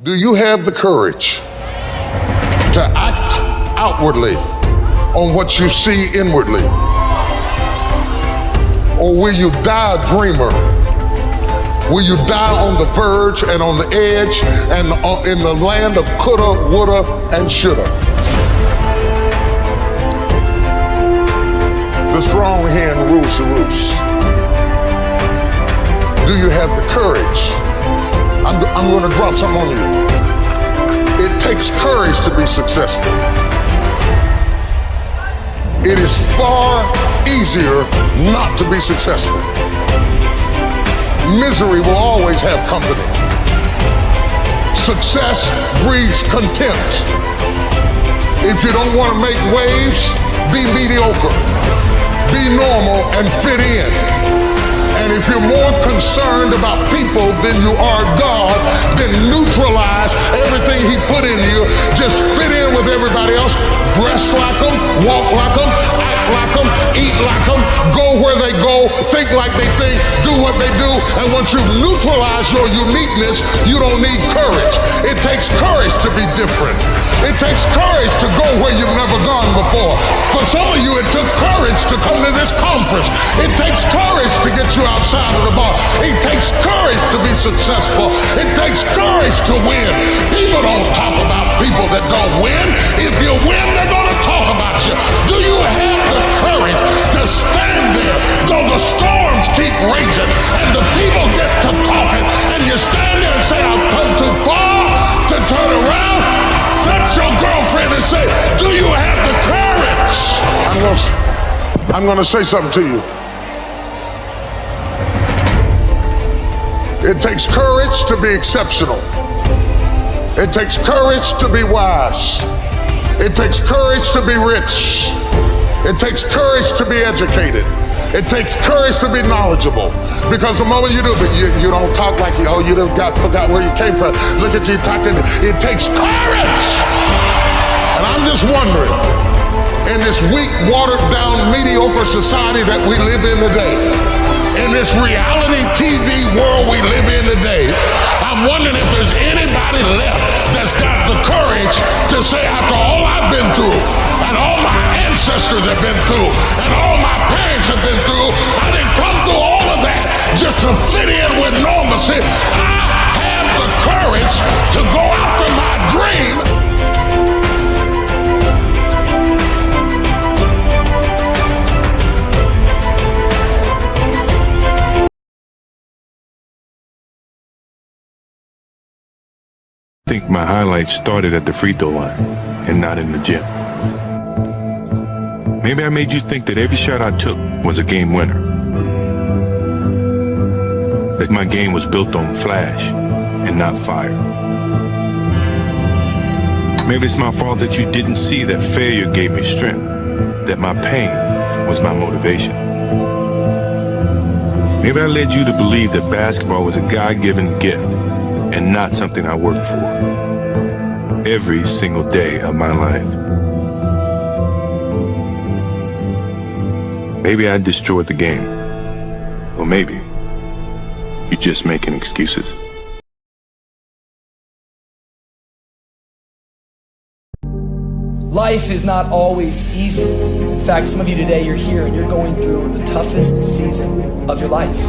Do you have the courage to act outwardly on what you see inwardly? Or will you die a dreamer? Will you die on the verge and on the edge and in the land of coulda, woulda, and shoulda? The strong hen rules the roost. Do you have the courage? I'm going to drop something on you. It takes courage to be successful. It is far easier not to be successful. Misery will always have company. Success breeds contempt. If you don't want to make waves, be mediocre. Be normal and fit in. And if you're more concerned about people than you are God, then neutralize everything He put in you. Just fit in with everybody else. Dress like them, walk like them, act like them, eat like them, go where they go, think like they think, do what they do. And once you neutralize your uniqueness, you don't need courage. It takes courage to be different. It takes courage to go where you've never gone before. For some of you, it took courage to come to this conference. It takes courage to get you outside of the bar. It takes courage to be successful. It takes courage to win. People don't talk about people that don't win. If you win, they're going to talk about you. Do you have the courage to stand there though the storms keep raging and the people get to talking and you stand there and say, I've come too far to turn around? Touch your girlfriend and say, do you have the courage? I'm going to say something to you. It takes courage to be exceptional. It takes courage to be wise. It takes courage to be rich. It takes courage to be educated. It takes courage to be knowledgeable. Because the moment you do, but you don't talk like you forgot where you came from. Look at you talking. It takes courage. And I'm just wondering, in this weak, watered down, mediocre society that we live in today, in this reality TV world we live in today, I'm wondering if there's anybody left that's got the courage to say, after all I've been through, and all my ancestors have been through, and all my parents have been through, I didn't come through all of that just to fit in with normalcy. I have the courage to go after my dream. I think my highlights started at the free throw line and not in the gym. Maybe I made you think that every shot I took was a game winner. That my game was built on flash and not fire. Maybe it's my fault that you didn't see that failure gave me strength, that my pain was my motivation. Maybe I led you to believe that basketball was a God-given gift and not something I worked for every single day of my life. Maybe I destroyed the game. Or maybe you're just making excuses. Life is not always easy. In fact, some of you today, you're here and you're going through the toughest season of your life.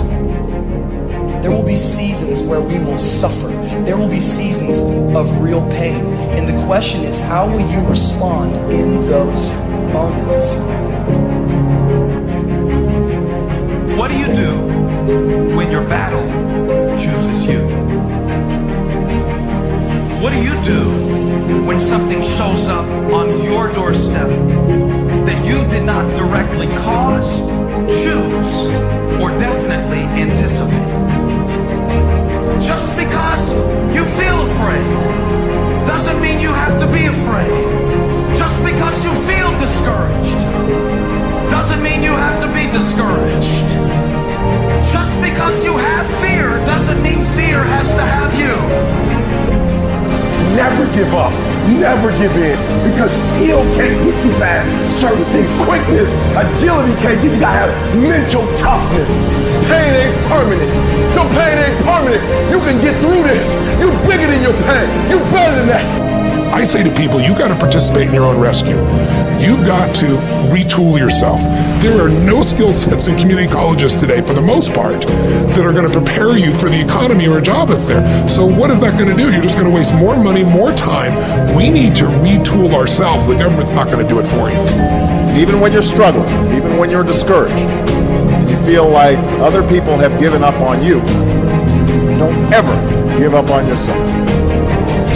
There will be seasons where we will suffer. There will be seasons of real pain. And the question is, how will you respond in those moments? What do you do when your battle chooses you? What do you do when something shows up on your doorstep that you did not directly cause, choose, or definitely anticipate? Just because you feel afraid doesn't mean you have to be afraid. Just because you feel discouraged doesn't mean you have to be discouraged. Just because you have fear doesn't mean fear has to have you. Never give up. never give in, because skill can't get you past certain things. Quickness, agility can't get you. You gotta have mental toughness. Pain ain't permanent. Your pain ain't permanent. You can get through this. You bigger than your pain. You better than that. I say to people, you got to participate in your own rescue. You've got to retool yourself. There are no skill sets in community colleges today, for the most part, that are going to prepare you for the economy or a job that's there. So what is that going to do? You're just going to waste more money, more time. We need to retool ourselves. The government's not going to do it for you. Even when you're struggling, even when you're discouraged, and you feel like other people have given up on you, don't ever give up on yourself.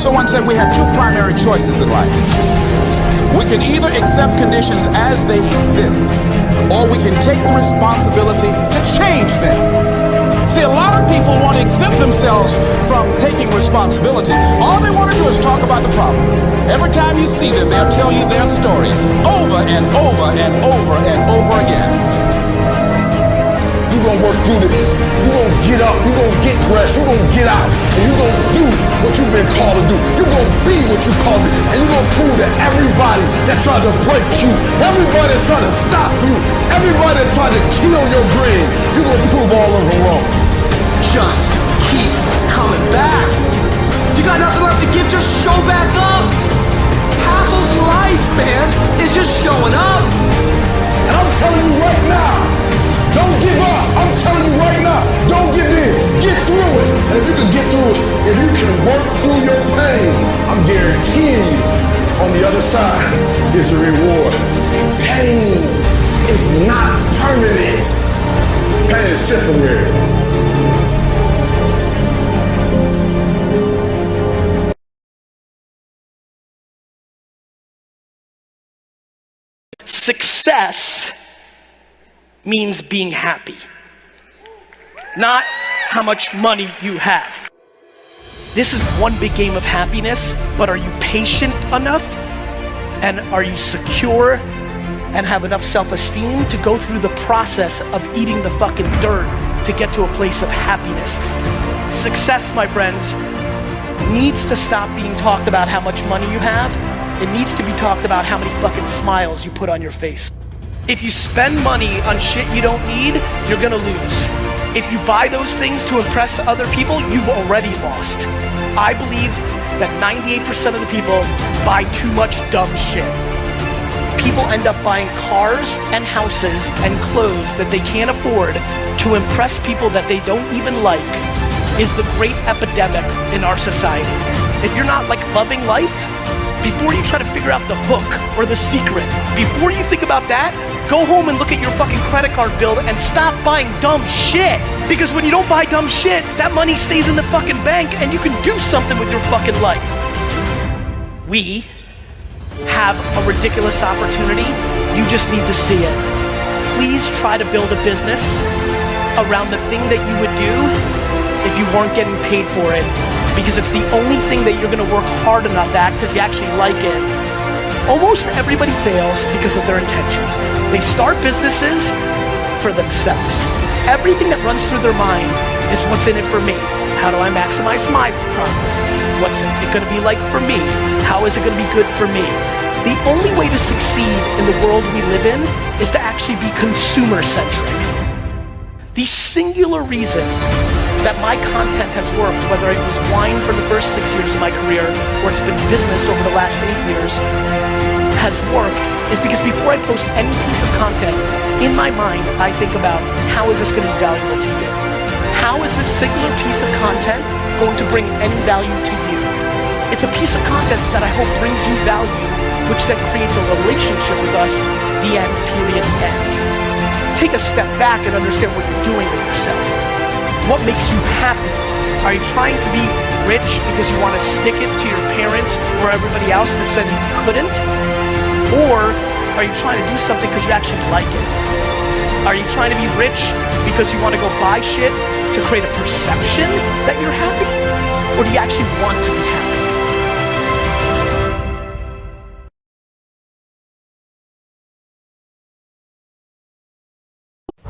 Someone said we have two primary choices in life. We can either accept conditions as they exist, or we can take the responsibility to change them. See, a lot of people want to exempt themselves from taking responsibility. All they want to do is talk about the problem. Every time you see them, they'll tell you their story over and over and over and over again. You're gonna work through this. You're gonna get up, you're gonna get dressed, you're gonna get out, and you're gonna do what you've been called to do. You're gonna be what you called to be, and you're gonna prove to everybody that tried to break you, everybody that tried to stop you, everybody that tried to kill your dream, you're gonna prove all of them wrong. Just keep coming back. You got nothing left to give, just show back up. Half of life, man, is just showing up. And I'm telling you right now, don't give up. I'm telling you right now, don't give in. Get through it. And if you can get through it, if you can work through your pain, I'm guaranteeing you, on the other side is a reward. Pain is not permanent. Pain is temporary. Success means being happy, not how much money you have. This is one big game of happiness, but are you patient enough? And are you secure and have enough self-esteem to go through the process of eating the fucking dirt to get to a place of happiness? Success, my friends, needs to stop being talked about how much money you have. It needs to be talked about how many fucking smiles you put on your face. If you spend money on shit you don't need, you're gonna lose. If you buy those things to impress other people, you've already lost. I believe that 98% of the people buy too much dumb shit. People end up buying cars and houses and clothes that they can't afford to impress people that they don't even like, is the great epidemic in our society. If you're not like loving life, before you try to figure out the hook or the secret, before you think about that, go home and look at your fucking credit card bill and stop buying dumb shit. Because when you don't buy dumb shit, that money stays in the fucking bank and you can do something with your fucking life. We have a ridiculous opportunity. You just need to see it. Please try to build a business around the thing that you would do if you weren't getting paid for it. Because it's the only thing that you're gonna work hard enough at because you actually like it. Almost everybody fails because of their intentions. They start businesses for themselves. Everything that runs through their mind is what's in it for me. How do I maximize my profit? What's it gonna be like for me? How is it gonna be good for me? The only way to succeed in the world we live in is to actually be consumer-centric. The singular reason that my content has worked, whether it was wine for the first 6 years of my career or it's been business over the last 8 years, has worked is because before I post any piece of content, in my mind, I think about how is this going to be valuable to you? How is this singular piece of content going to bring any value to you? It's a piece of content that I hope brings you value, which then creates a relationship with us, the end, period, end. Take a step back and understand what you're doing with yourself. What makes you happy? Are you trying to be rich because you want to stick it to your parents or everybody else that said you couldn't? Or are you trying to do something because you actually like it? Are you trying to be rich because you want to go buy shit to create a perception that you're happy? Or do you actually want to be happy?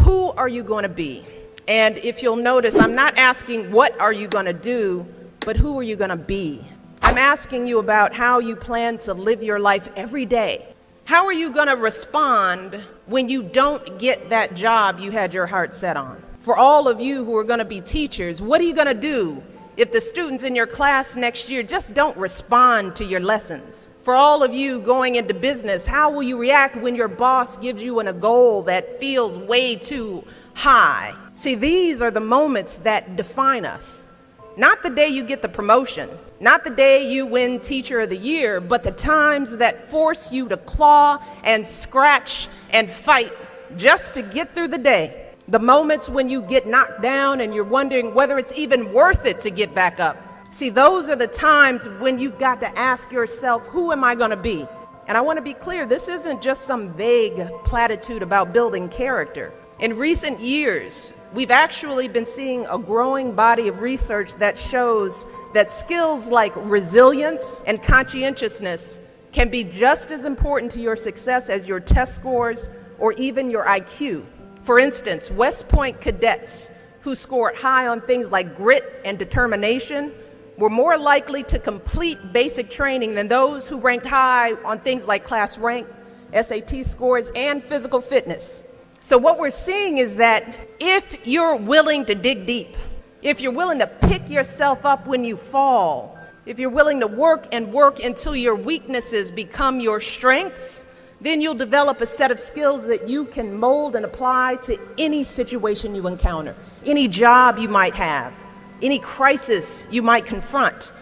Who are you going to be? And if you'll notice, I'm not asking what are you going to do, but who are you going to be? I'm I'm asking you about how you plan to live your life every day. How are you going to respond when you don't get that job you had your heart set on? For all of you who are going to be teachers, what are you going to do if the students in your class next year just don't respond to your lessons? For all of you going into business, how will you react when your boss gives you a goal that feels way too high? See, these are the moments that define us. Not the day you get the promotion, not the day you win Teacher of the Year, but the times that force you to claw and scratch and fight just to get through the day. The moments when you get knocked down and you're wondering whether it's even worth it to get back up. See, those are the times when you've got to ask yourself, who am I going to be? And I want to be clear, this isn't just some vague platitude about building character. In recent years, we've actually been seeing a growing body of research that shows that skills like resilience and conscientiousness can be just as important to your success as your test scores or even your IQ. For instance, West Point cadets who scored high on things like grit and determination were more likely to complete basic training than those who ranked high on things like class rank, SAT scores, and physical fitness. So what we're seeing is that if you're willing to dig deep, if you're willing to pick yourself up when you fall, if you're willing to work and work until your weaknesses become your strengths, then you'll develop a set of skills that you can mold and apply to any situation you encounter, any job you might have, any crisis you might confront.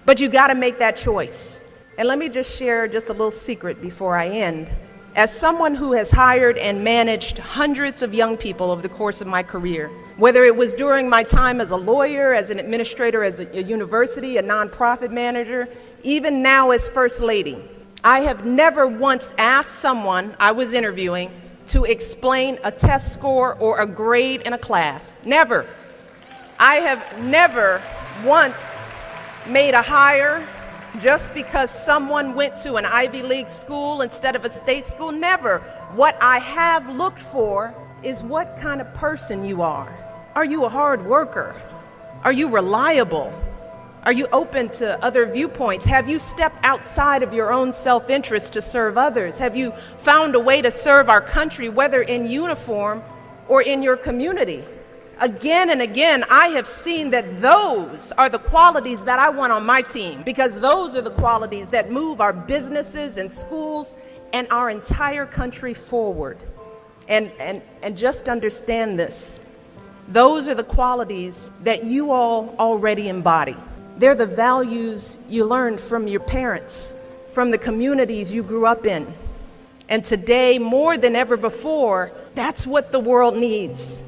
But you got to make that choice. And let me just share just a little secret before I end. As someone who has hired and managed hundreds of young people over the course of my career, whether it was during my time as a lawyer, as an administrator, as a university, a nonprofit manager, even now as First Lady, I have never once asked someone I was interviewing to explain a test score or a grade in a class. Never. I have never once made a hire just because someone went to an Ivy League school instead of a state school. Never. What I have looked for is what kind of person you are. Are you a hard worker? Are you reliable? Are you open to other viewpoints? Have you stepped outside of your own self-interest to serve others? Have you found a way to serve our country, whether in uniform or in your community? Again and again, I have seen that those are the qualities that I want on my team, because those are the qualities that move our businesses and schools and our entire country forward. And just understand this. Those are the qualities that you all already embody. They're the values you learned from your parents, from the communities you grew up in. And today, more than ever before, that's what the world needs.